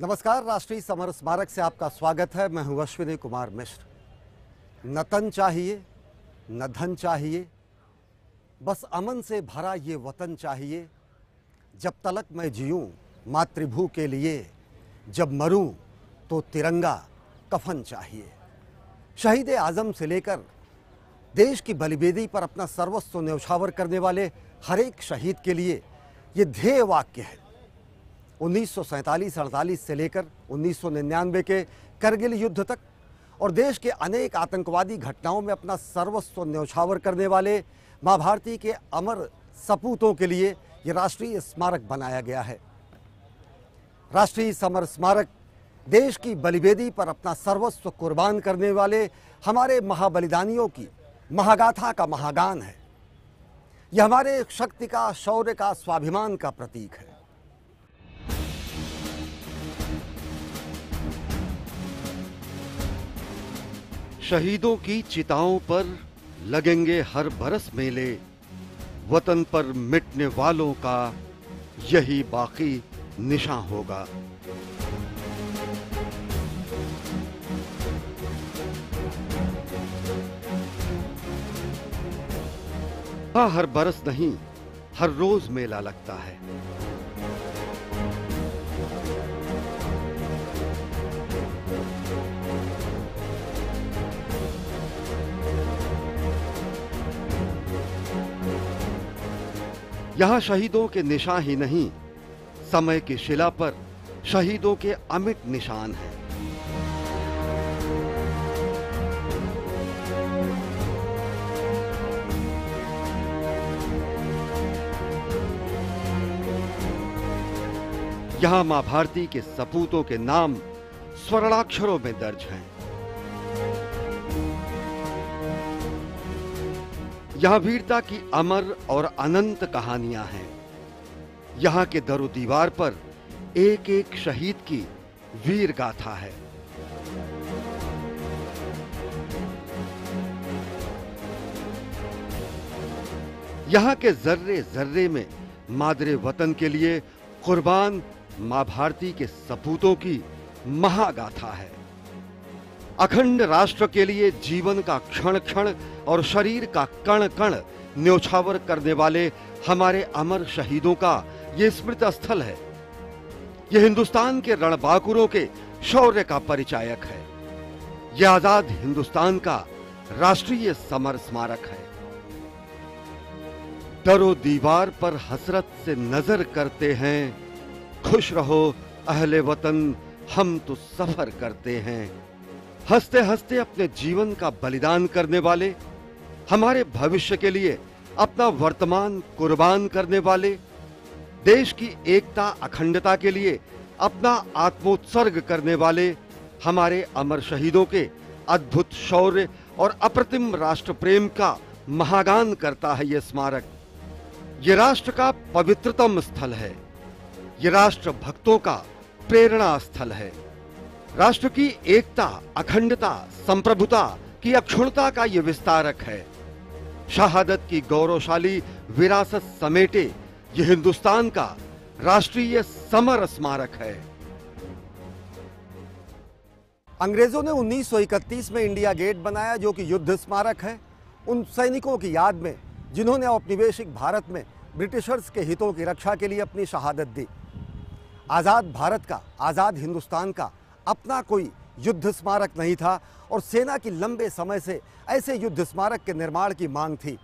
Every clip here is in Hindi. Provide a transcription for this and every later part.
नमस्कार, राष्ट्रीय समर स्मारक से आपका स्वागत है। मैं हूं अश्विनी कुमार मिश्र। न तन चाहिए न धन चाहिए, बस अमन से भरा ये वतन चाहिए। जब तलक मैं जीऊं मातृभू के लिए, जब मरूं तो तिरंगा कफन चाहिए। शहीद आज़म से लेकर देश की बलिवेदी पर अपना सर्वस्व न्यौछावर करने वाले हर एक शहीद के लिए ये ध्येय वाक्य है। 1947-48 से लेकर 1999 के करगिल युद्ध तक और देश के अनेक आतंकवादी घटनाओं में अपना सर्वस्व न्यौछावर करने वाले मां भारती के अमर सपूतों के लिए ये राष्ट्रीय स्मारक बनाया गया है। राष्ट्रीय समर स्मारक देश की बलिवेदी पर अपना सर्वस्व कुर्बान करने वाले हमारे महाबलिदानियों की महागाथा का महागान है। यह हमारे शक्ति का, शौर्य का, स्वाभिमान का प्रतीक है। शहीदों की चिताओं पर लगेंगे हर बरस मेले, वतन पर मिटने वालों का यही बाकी निशान होगा। हाँ, हर बरस नहीं, हर रोज मेला लगता है। यहां शहीदों के निशान ही नहीं, समय की शिला पर शहीदों के अमिट निशान हैं। यहां मां भारती के सपूतों के नाम स्वर्णाक्षरों में दर्ज हैं। यहां वीरता की अमर और अनंत कहानियां हैं। यहां के दरो दीवार पर एक एक शहीद की वीर गाथा है। यहां के जर्रे जर्रे में मादरे वतन के लिए कुर्बान मां भारती के सपूतों की महागाथा है। अखंड राष्ट्र के लिए जीवन का क्षण क्षण और शरीर का कण कण न्यौछावर करने वाले हमारे अमर शहीदों का यह स्मृत स्थल है। यह हिंदुस्तान के रणबांकुरों के शौर्य का परिचायक है। यह आजाद हिंदुस्तान का राष्ट्रीय समर स्मारक है। दरो दीवार पर हसरत से नजर करते हैं, खुश रहो अहले वतन, हम तो सफर करते हैं। हंसते हंसते अपने जीवन का बलिदान करने वाले, हमारे भविष्य के लिए अपना वर्तमान कुर्बान करने वाले, देश की एकता अखंडता के लिए अपना आत्मोत्सर्ग करने वाले हमारे अमर शहीदों के अद्भुत शौर्य और अप्रतिम राष्ट्र प्रेम का महागान करता है यह स्मारक। यह राष्ट्र का पवित्रतम स्थल है। यह राष्ट्र भक्तों का प्रेरणा स्थल है। राष्ट्र की एकता, अखंडता, संप्रभुता की अक्षुण्णता का यह विस्तारक है। शहादत की गौरवशाली विरासत समेटे यह हिंदुस्तान का राष्ट्रीय समर स्मारक है। अंग्रेजों ने 1931 में इंडिया गेट बनाया, जो कि युद्ध स्मारक है। उन सैनिकों की याद में जिन्होंने औपनिवेशिक भारत में ब्रिटिशर्स के हितों की रक्षा के लिए अपनी शहादत दी। आज़ाद भारत का, आज़ाद हिंदुस्तान का अपना कोई युद्ध स्मारक नहीं था और सेना की लंबे समय से ऐसे युद्ध स्मारक के निर्माण की मांग थी।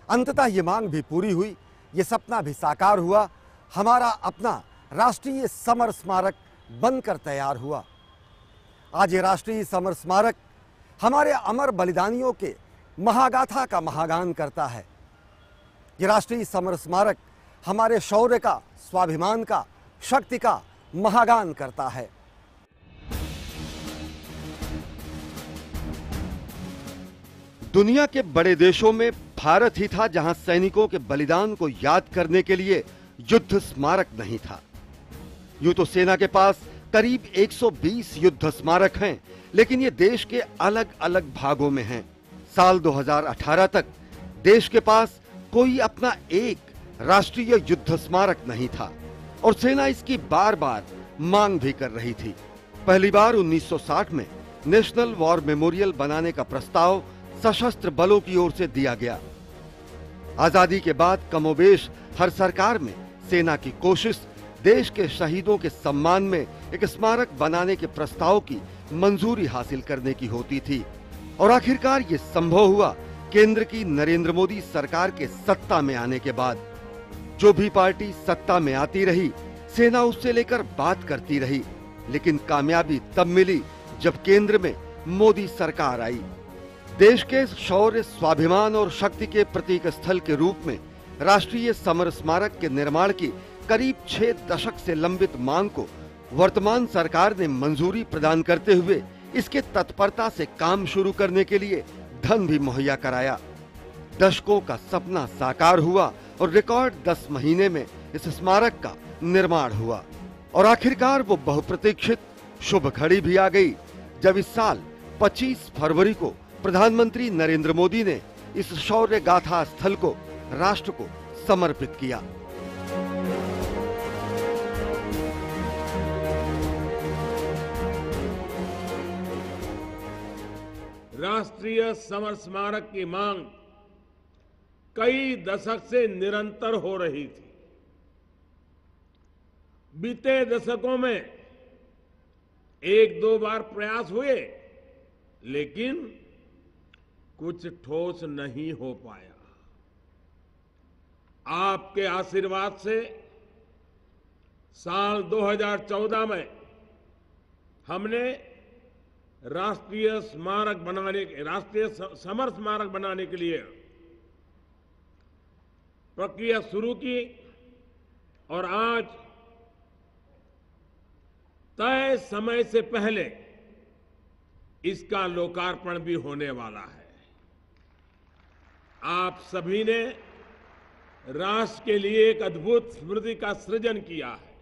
अंततः ये मांग भी पूरी हुई, ये सपना भी साकार हुआ। हमारा अपना राष्ट्रीय समर स्मारक बनकर तैयार हुआ। आज ये राष्ट्रीय समर स्मारक हमारे अमर बलिदानियों के महागाथा का महागान करता है। ये राष्ट्रीय समर स्मारक हमारे शौर्य का, स्वाभिमान का, शक्ति का महागान करता है। दुनिया के बड़े देशों में भारत ही था जहां सैनिकों के बलिदान को याद करने के लिए युद्ध स्मारक नहीं था। यूं तो सेना के पास करीब 120 युद्ध स्मारक हैं, लेकिन ये देश के अलग अलग भागों में हैं। साल 2018 तक देश के पास कोई अपना एक राष्ट्रीय युद्ध स्मारक नहीं था और सेना इसकी बार बार मांग भी कर रही थी। पहली बार 1960 में नेशनल वॉर मेमोरियल बनाने का प्रस्ताव सशस्त्र बलों की ओर से दिया गया। आजादी के बाद कमोबेश हर सरकार में सेना की कोशिश देश के शहीदों के सम्मान में एक स्मारक बनाने के प्रस्ताव की मंजूरी हासिल करने की होती थी और आखिरकार ये संभव हुआ केंद्र की नरेंद्र मोदी सरकार के सत्ता में आने के बाद। जो भी पार्टी सत्ता में आती रही, सेना उससे लेकर बात करती रही, लेकिन कामयाबी तब मिली जब केंद्र में मोदी सरकार आई। देश के शौर्य, स्वाभिमान और शक्ति के प्रतीक स्थल के रूप में राष्ट्रीय समर स्मारक के निर्माण की करीब 6 दशक से लंबित मांग को वर्तमान सरकार ने मंजूरी प्रदान करते हुए इसके तत्परता से काम शुरू करने के लिए धन भी मुहैया कराया। दशकों का सपना साकार हुआ और रिकॉर्ड 10 महीने में इस स्मारक का निर्माण हुआ और आखिरकार वो बहुप्रतीक्षित शुभ घड़ी भी आ गई जब इस साल 25 फरवरी को प्रधानमंत्री नरेंद्र मोदी ने इस शौर्य गाथा स्थल को राष्ट्र को समर्पित किया। राष्ट्रीय समर स्मारक की मांग कई दशक से निरंतर हो रही थी। बीते दशकों में 1-2 बार प्रयास हुए, लेकिन कुछ ठोस नहीं हो पाया। आपके आशीर्वाद से साल 2014 में हमने राष्ट्रीय समर स्मारक बनाने के लिए प्रक्रिया शुरू की और आज तय समय से पहले इसका लोकार्पण भी होने वाला है। आप सभी ने राष्ट्र के लिए एक अद्भुत स्मृति का सृजन किया है।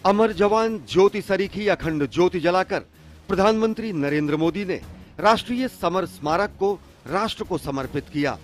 अमर जवान ज्योति सरीखी अखंड ज्योति जलाकर प्रधानमंत्री नरेंद्र मोदी ने राष्ट्रीय समर स्मारक को राष्ट्र को समर्पित किया।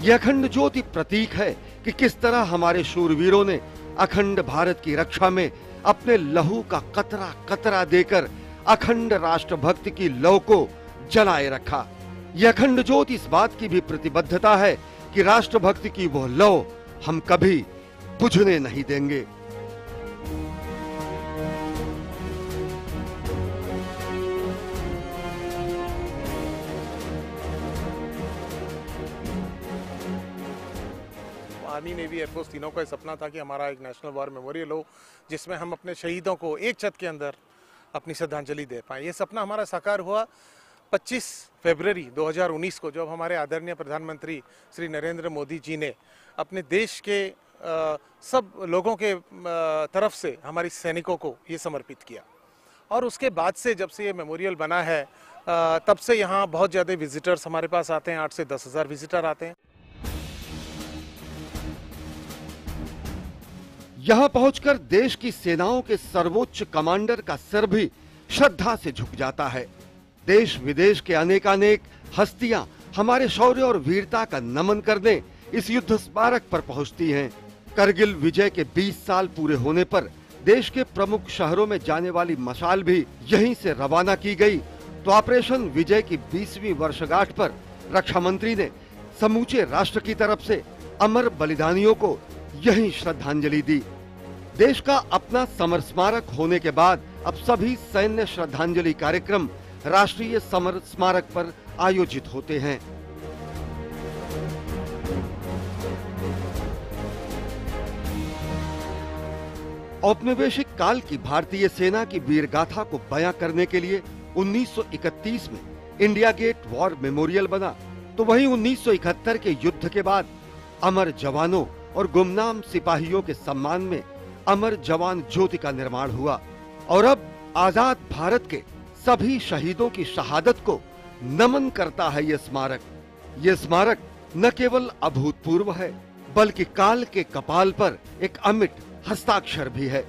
यह अखंड ज्योति प्रतीक है कि किस तरह हमारे शूरवीरों ने अखंड भारत की रक्षा में अपने लहू का कतरा कतरा देकर अखंड राष्ट्रभक्ति की लौ को जलाए रखा। यह अखंड ज्योति इस बात की भी प्रतिबद्धता है कि राष्ट्रभक्ति की वह लौ हम कभी बुझने नहीं देंगे। आर्मी, नेवी, एयरफोर्स तीनों का सपना था कि हमारा एक नेशनल वॉर मेमोरियल हो जिसमें हम अपने शहीदों को एक छत के अंदर अपनी श्रद्धांजलि दे पाएं। ये सपना हमारा साकार हुआ 25 फरवरी 2019 को, जब हमारे आदरणीय प्रधानमंत्री श्री नरेंद्र मोदी जी ने अपने देश के सब लोगों के तरफ से हमारे सैनिकों को ये समर्पित किया। और उसके बाद से जब से ये मेमोरियल बना है तब से यहाँ बहुत ज़्यादा विजिटर्स हमारे पास आते हैं। 8 से 10 हज़ार विजिटर आते हैं। यहां पहुंचकर देश की सेनाओं के सर्वोच्च कमांडर का सिर भी श्रद्धा से झुक जाता है। देश विदेश के अनेकानेक हस्तियां हमारे शौर्य और वीरता का नमन करने इस युद्ध स्मारक पर पहुंचती हैं। करगिल विजय के 20 साल पूरे होने पर देश के प्रमुख शहरों में जाने वाली मशाल भी यहीं से रवाना की गई, तो ऑपरेशन विजय की 20वीं वर्षगांठ पर रक्षा मंत्री ने समूचे राष्ट्र की तरफ से अमर बलिदानियों को यहीं श्रद्धांजलि दी। देश का अपना समर स्मारक होने के बाद अब सभी सैन्य श्रद्धांजलि कार्यक्रम राष्ट्रीय समर स्मारक पर आयोजित होते हैं। औपनिवेशिक काल की भारतीय सेना की वीर गाथा को बयां करने के लिए 1931 में इंडिया गेट वॉर मेमोरियल बना तो वहीं 1971 के युद्ध के बाद अमर जवानों और गुमनाम सिपाहियों के सम्मान में अमर जवान ज्योति का निर्माण हुआ और अब आजाद भारत के सभी शहीदों की शहादत को नमन करता है ये स्मारक। ये स्मारक न केवल अभूतपूर्व है बल्कि काल के कपाल पर एक अमिट हस्ताक्षर भी है।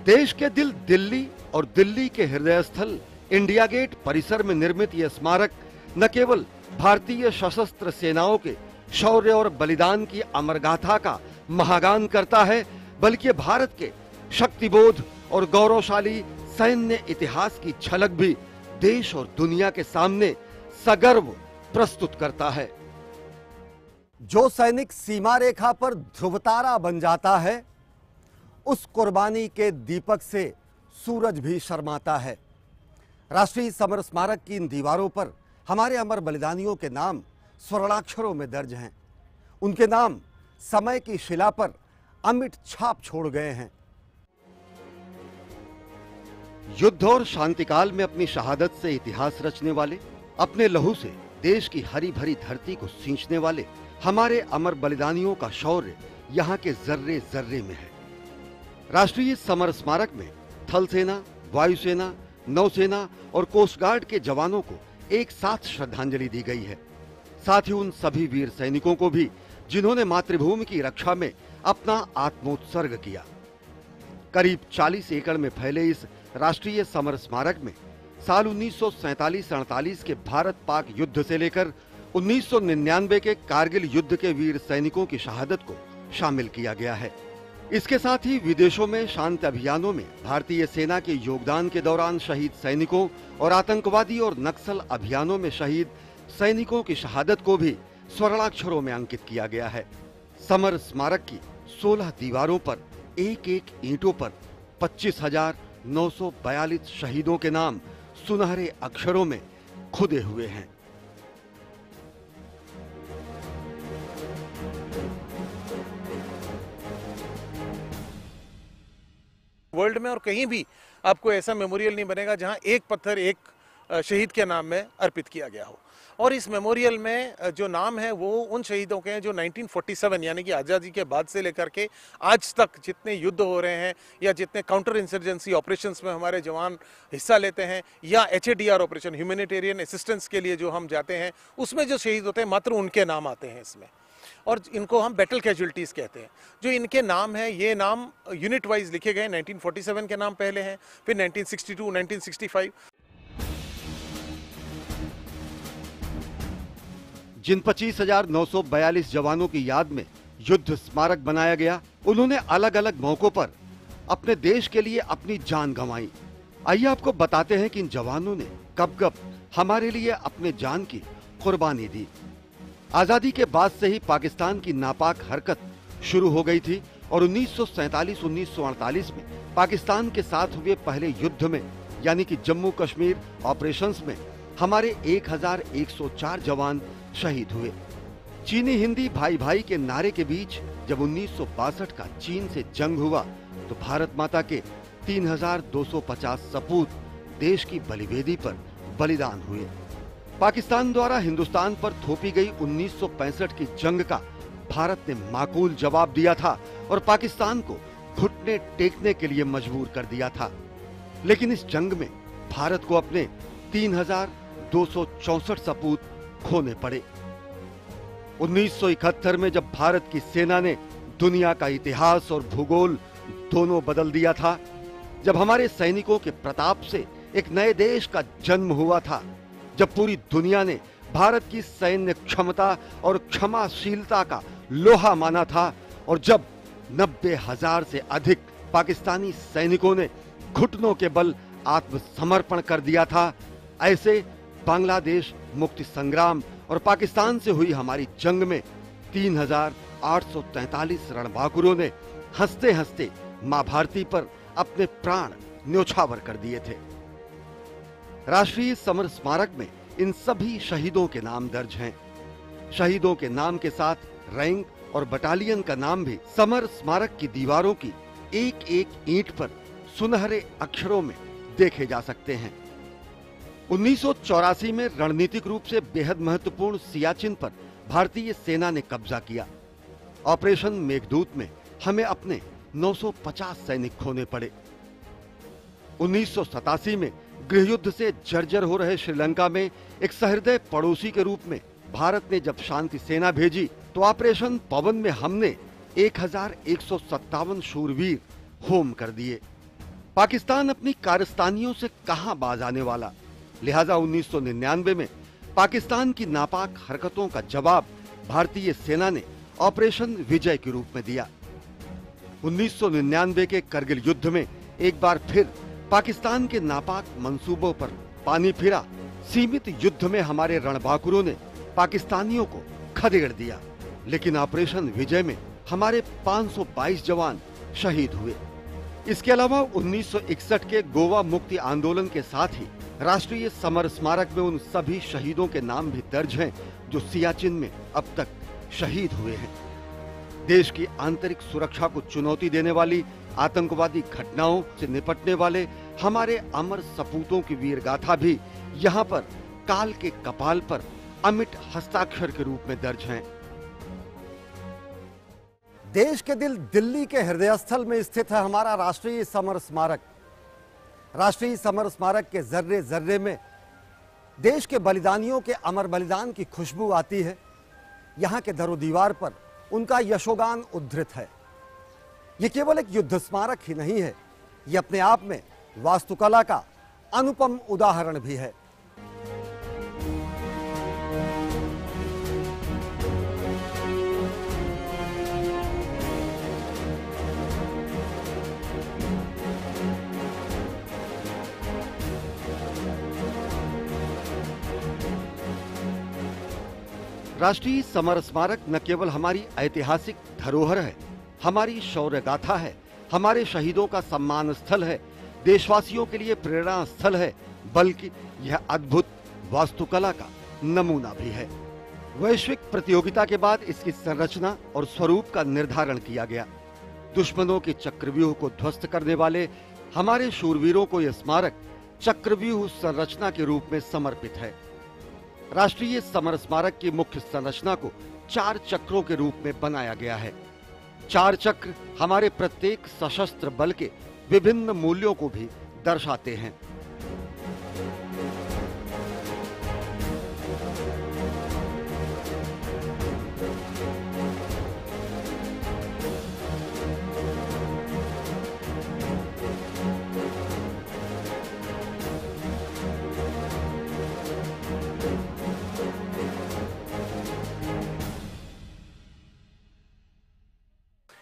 देश के दिल दिल्ली और दिल्ली के हृदय स्थल इंडिया गेट परिसर में निर्मित यह स्मारक न केवल भारतीय सशस्त्र सेनाओं के शौर्य और बलिदान की अमर गाथा का महागान करता है बल्कि भारत के शक्तिबोध और गौरवशाली सैन्य इतिहास की झलक भी देश और दुनिया के सामने सगर्व प्रस्तुत करता है। जो सैनिक सीमा रेखा पर ध्रुवतारा बन जाता है उस कुर्बानी के दीपक से सूरज भी शर्माता है। राष्ट्रीय समर स्मारक की इन दीवारों पर हमारे अमर बलिदानियों के नाम स्वर्णाक्षरों में दर्ज हैं। उनके नाम समय की शिला पर अमिट छाप छोड़ गए हैं। युद्ध और शांतिकाल में अपनी शहादत से इतिहास रचने वाले, अपने लहू से देश की हरी भरी धरती को सींचने वाले हमारे अमर बलिदानियों का शौर्य यहाँ के जर्रे जर्रे में है। राष्ट्रीय समर स्मारक में थल सेना, वायुसेना, नौसेना और कोस्ट गार्ड के जवानों को एक साथ श्रद्धांजलि दी गई है। साथ ही उन सभी वीर सैनिकों को भी जिन्होंने मातृभूमि की रक्षा में अपना आत्मोत्सर्ग किया। करीब 40 एकड़ में फैले इस राष्ट्रीय समर स्मारक में साल 1947-48 के भारत पाक युद्ध से लेकर 1999 के कारगिल युद्ध के वीर सैनिकों की शहादत को शामिल किया गया है। इसके साथ ही विदेशों में शांति अभियानों में भारतीय सेना के योगदान के दौरान शहीद सैनिकों और आतंकवादी और नक्सल अभियानों में शहीद सैनिकों की शहादत को भी स्वर्णाक्षरों में अंकित किया गया है। समर स्मारक की 16 दीवारों पर एक एक ईंटों पर 25,942 शहीदों के नाम सुनहरे अक्षरों में खुदे हुए हैं। वर्ल्ड में और कहीं भी आपको ऐसा मेमोरियल नहीं बनेगा जहां एक पत्थर एक शहीद के नाम में अर्पित किया गया हो। और इस मेमोरियल में जो नाम है वो उन शहीदों के हैं जो 1947 यानी कि आज़ादी के बाद से लेकर के आज तक जितने युद्ध हो रहे हैं या जितने काउंटर इंसर्जेंसी ऑपरेशंस में हमारे जवान हिस्सा लेते हैं या HADR ऑपरेशन ह्यूमैनिटेरियन असिस्टेंस के लिए जो हम जाते हैं उसमें जो शहीद होते हैं मात्र उनके नाम आते हैं इसमें। और इनको हम बैटल कैजुअल्टीज कहते हैं। जो इनके नाम हैं ये नाम यूनिट वाइज लिखे गए। 1947 के नाम पहले हैं, फिर 1962, 1965। जिन 25,942 जवानों की याद में युद्ध स्मारक बनाया गया, उन्होंने अलग अलग मौकों पर अपने देश के लिए अपनी जान गंवाई। आइए आपको बताते हैं कि इन जवानों ने कब कब हमारे लिए अपने जान की कुर्बानी दी। आजादी के बाद से ही पाकिस्तान की नापाक हरकत शुरू हो गई थी और 1947-1948 में पाकिस्तान के साथ हुए पहले युद्ध में यानी कि जम्मू कश्मीर ऑपरेशंस में हमारे 1104 जवान शहीद हुए। चीनी हिंदी भाई भाई के नारे के बीच जब 1962 का चीन से जंग हुआ तो भारत माता के 3,250 सपूत देश की बलिवेदी पर बलिदान हुए। पाकिस्तान द्वारा हिंदुस्तान पर थोपी गई 1965 की जंग का भारत ने माकूल जवाब दिया था और पाकिस्तान को घुटने टेकने के लिए मजबूर कर दिया था। लेकिन इस जंग में भारत को अपने 3,264 सपूत खोने पड़े। 1971 में जब भारत की सेना ने दुनिया का इतिहास और भूगोल दोनों बदल दिया था, जब हमारे सैनिकों के प्रताप से एक नए देश का जन्म हुआ था, जब पूरी दुनिया ने भारत की सैन्य क्षमता और क्षमाशीलता का लोहा माना था और जब 90,000 से अधिक पाकिस्तानी सैनिकों ने घुटनों के बल आत्मसमर्पण कर दिया था, ऐसे बांग्लादेश मुक्ति संग्राम और पाकिस्तान से हुई हमारी जंग में 3,843 रणबांकुरों ने हंसते हंसते मां भारती पर अपने प्राण न्योछावर कर दिए थे। राष्ट्रीय समर स्मारक में इन सभी शहीदों के नाम दर्ज हैं। शहीदों के नाम के साथ रैंक और बटालियन का नाम भी समर स्मारक की दीवारों की एक एक ईंट पर सुनहरे अक्षरों में देखे जा सकते हैं। 1984 में रणनीतिक रूप से बेहद महत्वपूर्ण सियाचिन पर भारतीय सेना ने कब्जा किया। ऑपरेशन मेघदूत में हमें अपने 950 सैनिक खोने पड़े। 1987 में गृहयुद्ध से जर्जर हो रहे श्रीलंका में एक सहृदय पड़ोसी के रूप में भारत ने जब शांति सेना भेजी तो ऑपरेशन पवन में हमने 1157 शूरवीर होम कर दिए। पाकिस्तान अपनी कारस्तानियों से कहां बाज आने वाला, लिहाजा 1999 में पाकिस्तान की नापाक हरकतों का जवाब भारतीय सेना ने ऑपरेशन विजय के रूप में दिया। 1999 के करगिल युद्ध में एक बार फिर पाकिस्तान के नापाक मंसूबों पर पानी फिरा। सीमित युद्ध में हमारे रणबांकुरों ने पाकिस्तानियों को खदेड़ दिया, लेकिन ऑपरेशन विजय में हमारे 522 जवान शहीद हुए। इसके अलावा 1961 के गोवा मुक्ति आंदोलन के साथ ही राष्ट्रीय समर स्मारक में उन सभी शहीदों के नाम भी दर्ज हैं जो सियाचिन में अब तक शहीद हुए हैं। देश की आंतरिक सुरक्षा को चुनौती देने वाली आतंकवादी घटनाओं से निपटने वाले हमारे अमर सपूतों की वीर गाथा भी यहाँ पर काल के कपाल पर अमिट हस्ताक्षर के रूप में दर्ज हैं। देश के दिल्ली के हृदयस्थल में स्थित है हमारा राष्ट्रीय समर स्मारक। राष्ट्रीय समर स्मारक के जर्रे जर्रे में देश के बलिदानियों के अमर बलिदान की खुशबू आती है। यहाँ के दरो दीवार पर उनका यशोगान उद्धृत है। ये केवल एक युद्ध स्मारक ही नहीं है, ये अपने आप में वास्तुकला का अनुपम उदाहरण भी है। राष्ट्रीय समर स्मारक न केवल हमारी ऐतिहासिक धरोहर है, हमारी शौर्य गाथा है, हमारे शहीदों का सम्मान स्थल है, देशवासियों के लिए प्रेरणा स्थल है, बल्कि यह अद्भुत वास्तुकला का नमूना भी है। वैश्विक प्रतियोगिता के बाद इसकी संरचना और स्वरूप का निर्धारण किया गया। दुश्मनों के चक्रव्यूह को ध्वस्त करने वाले हमारे शूरवीरों को यह स्मारक चक्रव्यूह संरचना के रूप में समर्पित है। राष्ट्रीय समर स्मारक की मुख्य संरचना को 4 चक्रों के रूप में बनाया गया है। 4 चक्र हमारे प्रत्येक सशस्त्र बल के विभिन्न मूल्यों को भी दर्शाते हैं।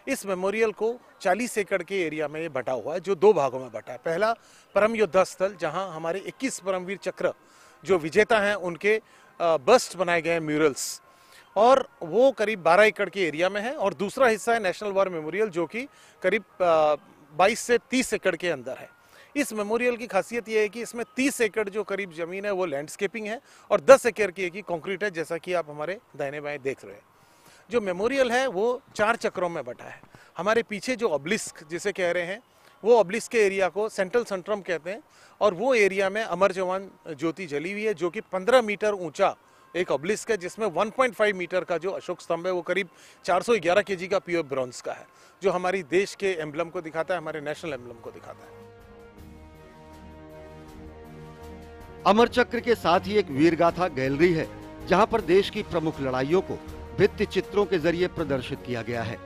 इस मेमोरियल को 40 एकड़ के एरिया में बटा हुआ है, जो 2 भागों में बटा है। पहला परम योद्धा स्थल, जहां हमारे 21 परमवीर चक्र जो विजेता हैं उनके बस्ट बनाए गए हैं, म्यूरल्स, और वो करीब 12 एकड़ के एरिया में है। और दूसरा हिस्सा है नेशनल वॉर मेमोरियल, जो कि करीब 22 से 30 एकड़ के अंदर है। इस मेमोरियल की खासियत यह है कि इसमें 30 एकड़ जो करीब जमीन है वो लैंडस्केपिंग है और 10 एकड़ की कंक्रीट है, जैसा कि आप हमारे दाहिने बाएं देख रहे हैं। जो मेमोरियल है वो 4 चक्रों में बटा है। हमारे पीछे जो ऑब्लिस्क जिसे कह रहे हैं, वो ऑब्लिस्क के एरिया को सेंट्रल सेंट्रम कहते हैं, और वो एरिया में अमर जवान ज्योति जली हुई है, जो कि 15 मीटर ऊंचा एक ऑब्लिस्क है, जिसमें 1.5 मीटर का जो अशोक स्तंभ है वो करीब 411 केजी का प्योर ब्रॉन्ज का है, जो हमारी देश के एम्बलम को दिखाता है, हमारे नेशनल एम्बलम को दिखाता है। अमर चक्र के साथ ही एक वीरगाथा गैलरी है, जहां पर देश की प्रमुख लड़ाइयों को भित्ति चित्रों के जरिए प्रदर्शित किया गया है।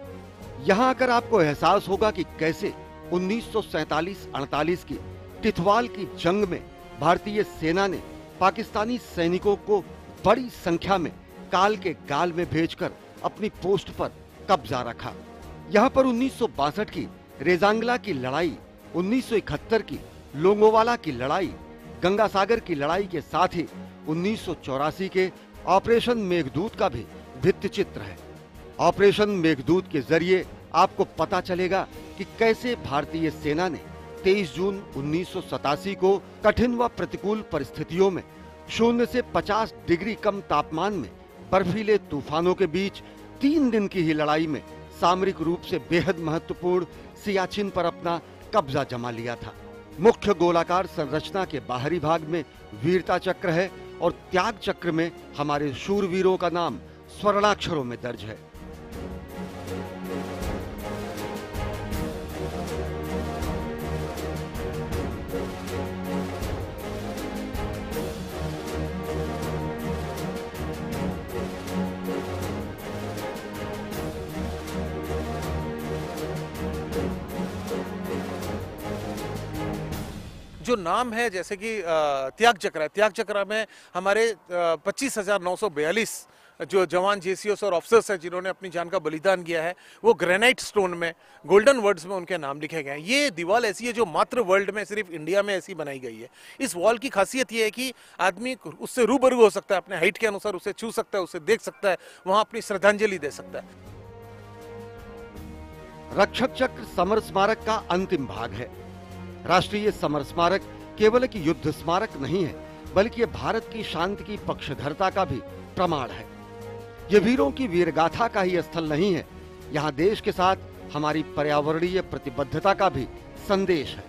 यहां आकर आपको एहसास होगा कि कैसे 1947-48 की टिथवाल की जंग में भारतीय सेना ने पाकिस्तानी सैनिकों को बड़ी संख्या में काल के गाल में भेजकर अपनी पोस्ट पर कब्जा रखा। यहां पर 1962 की रेजांगला की लड़ाई, 1971 की लोंगोवाला की लड़ाई, गंगा सागर की लड़ाई के साथ ही 1984 के ऑपरेशन मेघदूत का भी भित्ति चित्र है। ऑपरेशन मेघदूत के जरिए आपको पता चलेगा कि कैसे भारतीय सेना ने 23 जून 1987 को कठिन व प्रतिकूल परिस्थितियों में 0 से 50 डिग्री कम तापमान में बर्फीले तूफानों के बीच 3 दिन की ही लड़ाई में सामरिक रूप से बेहद महत्वपूर्ण सियाचिन पर अपना कब्जा जमा लिया था। मुख्य गोलाकार संरचना के बाहरी भाग में वीरता चक्र है और त्याग चक्र में हमारे शूरवीरों का नाम स्वर्णाक्षरों में दर्ज है। जो नाम है जैसे कि त्याग चक्र है, त्याग चक्र में हमारे 25,942 जो जवान जेसीओस और ऑफिसर्स हैं जिन्होंने अपनी जान का बलिदान किया है, वो ग्रेनाइट स्टोन में गोल्डन वर्ड्स में उनके नाम लिखे गए हैं। ये दीवार ऐसी है जो मात्र वर्ल्ड में सिर्फ इंडिया में ऐसी बनाई गई है। इस वॉल की खासियत ये है कि आदमी उससे रूबरू हो सकता है, अपने हाइट के अनुसार उसे छू सकता है, उसे देख सकता है, वहां अपनी श्रद्धांजलि दे सकता है। रक्षक चक्र समर स्मारक का अंतिम भाग है। राष्ट्रीय समर स्मारक केवल एक युद्ध स्मारक नहीं है, बल्कि ये भारत की शांति की पक्षधरता का भी प्रमाण है। ये वीरों की वीरगाथा का ही स्थल नहीं है, यहाँ देश के साथ हमारी पर्यावरणीय प्रतिबद्धता का भी संदेश है।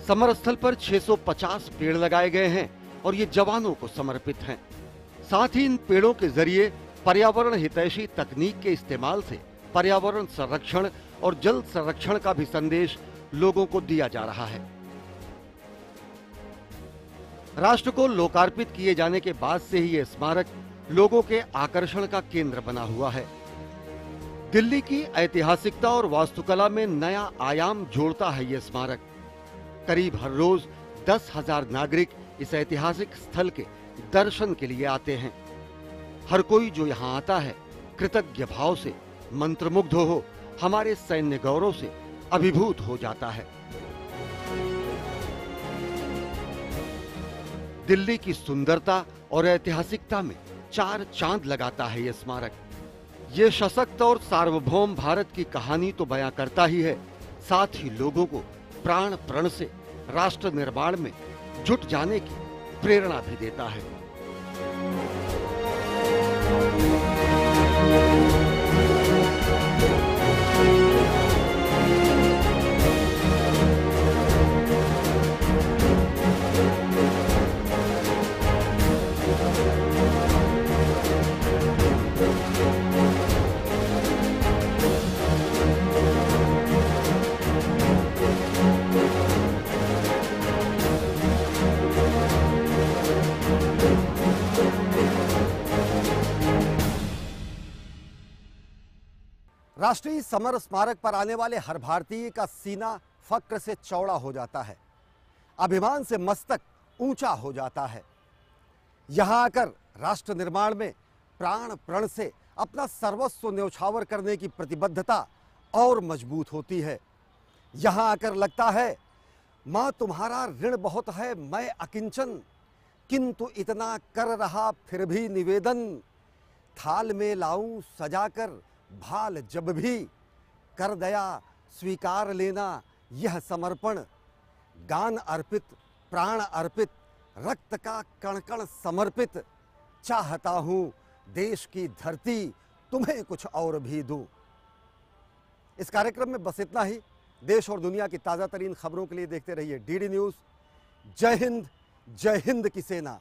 समर स्थल पर 650 पेड़ लगाए गए हैं और ये जवानों को समर्पित हैं। साथ ही इन पेड़ों के जरिए पर्यावरण हितैषी तकनीक के इस्तेमाल से पर्यावरण संरक्षण और जल संरक्षण का भी संदेश लोगों को दिया जा रहा है। राष्ट्र को लोकार्पित किए जाने के बाद से ही यह स्मारक लोगों के आकर्षण का केंद्र बना हुआ है। दिल्ली की ऐतिहासिकता और वास्तुकला में नया आयाम जोड़ता है यह स्मारक। करीब हर रोज 10,000 नागरिक इस ऐतिहासिक स्थल के दर्शन के लिए आते हैं। हर कोई जो यहाँ आता है कृतज्ञ भाव से मंत्रमुग्ध हो हमारे सैन्य गौरव से अभिभूत हो जाता है। दिल्ली की सुंदरता और ऐतिहासिकता में 4 चांद लगाता है यह स्मारक। ये सशक्त और सार्वभौम भारत की कहानी तो बयां करता ही है, साथ ही लोगों को प्राण प्रण से राष्ट्र निर्माण में जुट जाने की प्रेरणा भी देता है। राष्ट्रीय समर स्मारक पर आने वाले हर भारतीय का सीना फक्र से चौड़ा हो जाता है, अभिमान से मस्तक ऊंचा हो जाता है। यहां आकर राष्ट्र निर्माण में प्राण प्रण से अपना सर्वस्व न्यौछावर करने की प्रतिबद्धता और मजबूत होती है। यहां आकर लगता है मां तुम्हारा ऋण बहुत है, मैं अकिंचन, किंतु इतना कर रहा फिर भी निवेदन, थाल में लाऊं सजाकर भाल जब भी, कर दया स्वीकार लेना यह समर्पण, गान अर्पित प्राण अर्पित, रक्त का कण कण समर्पित, चाहता हूं देश की धरती तुम्हें कुछ और भी दूं। इस कार्यक्रम में बस इतना ही। देश और दुनिया की ताजा तरीन खबरों के लिए देखते रहिए डीडी न्यूज। जय हिंद की सेना।